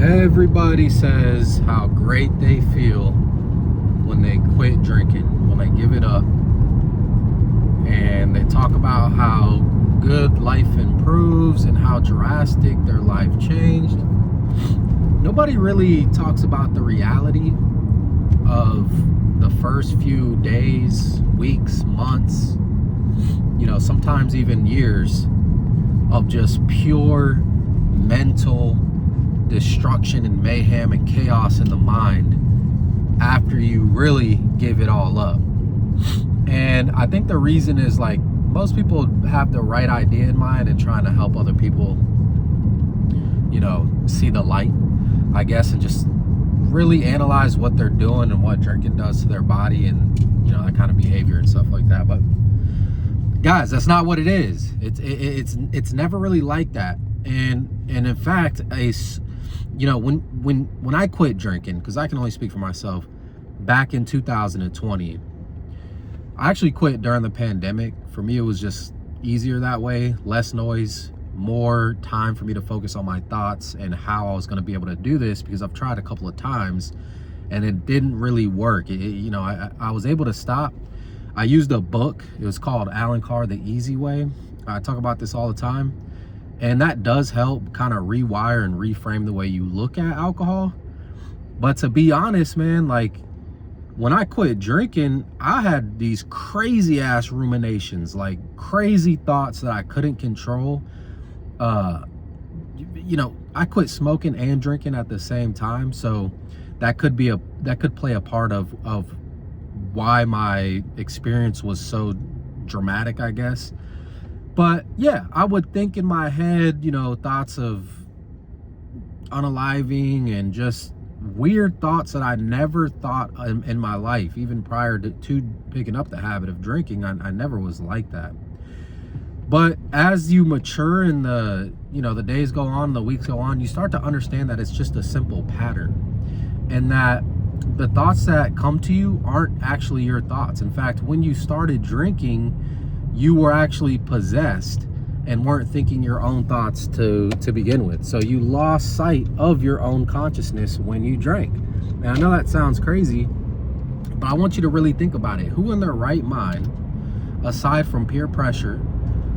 Everybody says how great they feel when they quit drinking, when they give it up. And they talk about how good life improves and how drastic their life changed. Nobody really talks about the reality of the first few days, weeks, months, sometimes even years of just pure mental destruction and mayhem and chaos in the mind after you really give it all up. And I think the reason is, like, most people have the right idea in mind and trying to help other people, see the light, I guess, and just really analyze what they're doing and what drinking does to their body and, that kind of behavior and stuff like that. But guys, that's not what it is. It's never really like that. And in fact, when I quit drinking, because I can only speak for myself, back in 2020, I actually quit during the pandemic. For me, it was just easier that way, less noise, more time for me to focus on my thoughts and how I was going to be able to do this, because I've tried a couple of times and it didn't really work. I was able to stop. I used a book. It was called Alan Carr, The Easy Way. I talk about this all the time. And that does help kind of rewire and reframe the way you look at alcohol. But to be honest, man, like, when I quit drinking, I had these crazy ass ruminations, like crazy thoughts that I couldn't control. I quit smoking and drinking at the same time. So that could play a part of why my experience was so dramatic, I guess. But yeah, I would think in my head, thoughts of unaliving and just weird thoughts that I never thought in my life, even prior to picking up the habit of drinking. I never was like that. But as you mature and the days go on, the weeks go on, you start to understand that it's just a simple pattern, and that the thoughts that come to you aren't actually your thoughts. In fact, when you started drinking, you were actually possessed and weren't thinking your own thoughts to begin with. So you lost sight of your own consciousness when you drank. And I know that sounds crazy, but I want you to really think about it. Who in their right mind, aside from peer pressure,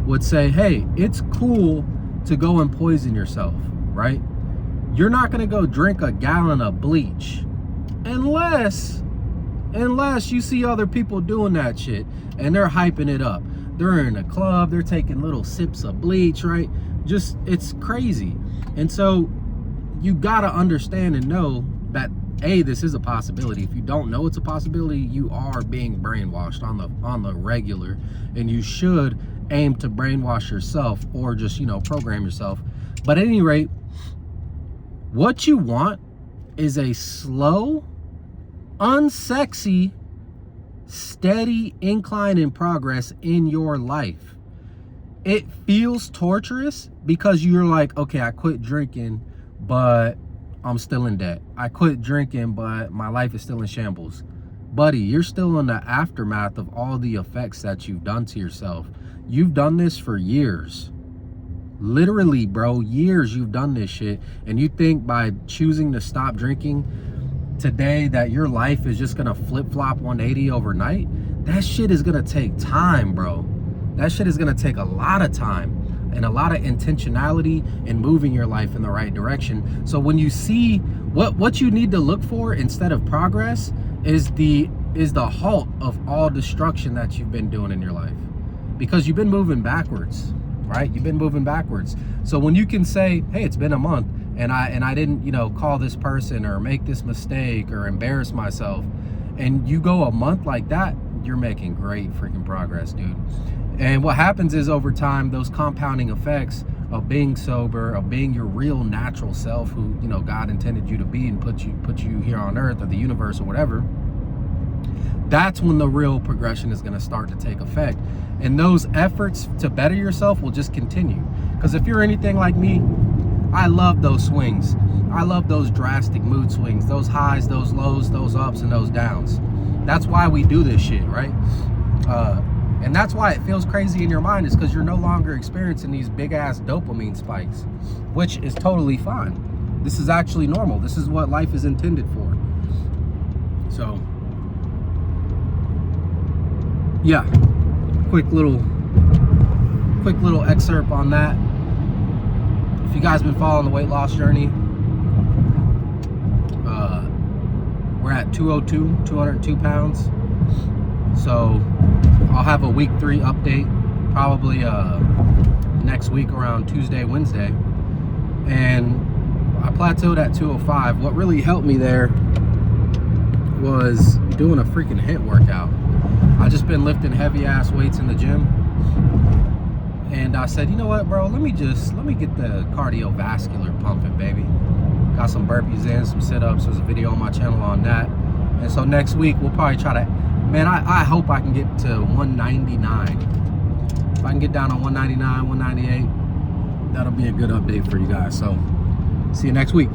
would say, hey, it's cool to go and poison yourself, right? You're not gonna go drink a gallon of bleach unless you see other people doing that shit and they're hyping it up. They're in a club, they're taking little sips of bleach, right? Just, it's crazy. And so you gotta understand and know that, A, this is a possibility. If you don't know it's a possibility, you are being brainwashed on the regular, and you should aim to brainwash yourself or just, program yourself. But at any rate, what you want is a slow, unsexy, steady incline in progress in your life. It feels torturous because you're like, okay, I quit drinking, but I'm still in debt. I quit drinking, but my life is still in shambles. Buddy, you're still in the aftermath of all the effects that you've done to yourself. You've done this for years. Literally, bro, years you've done this shit. And you think by choosing to stop drinking today that your life is just gonna flip-flop 180 overnight? That shit is gonna take time, bro. That shit is gonna take a lot of time and a lot of intentionality in moving your life in the right direction. So when you see what you need to look for instead of progress is the halt of all destruction that you've been doing in your life, because you've been moving backwards, right? You've been moving backwards. So when you can say, hey, it's been a month and I didn't, call this person or make this mistake or embarrass myself, and you go a month like that, you're making great freaking progress, dude. And what happens is, over time, those compounding effects of being sober, of being your real natural self, who, God intended you to be and put you here on earth, or the universe or whatever, that's when the real progression is going to start to take effect. And those efforts to better yourself will just continue. Because if you're anything like me, I love those swings. I love those drastic mood swings, those highs, those lows, those ups and those downs. That's why we do this shit, right? And that's why it feels crazy in your mind, is because you're no longer experiencing these big ass dopamine spikes, which is totally fine. This is actually normal. This is what life is intended for. So, yeah, quick little excerpt on that. If you guys been following the weight loss journey, we're at 202 pounds. So I'll have a week 3 update probably next week around Tuesday, Wednesday. And I plateaued at 205. What really helped me there was doing a freaking HIIT workout. I just been lifting heavy ass weights in the gym, and I said, you know what, bro, let me get the cardiovascular pumping, baby. Got some burpees in, some sit-ups. There's a video on my channel on that. And so next week we'll probably try to, man, I hope I can get to 199. If I can get down to 199, 198, that'll be a good update for you guys. So see you next week.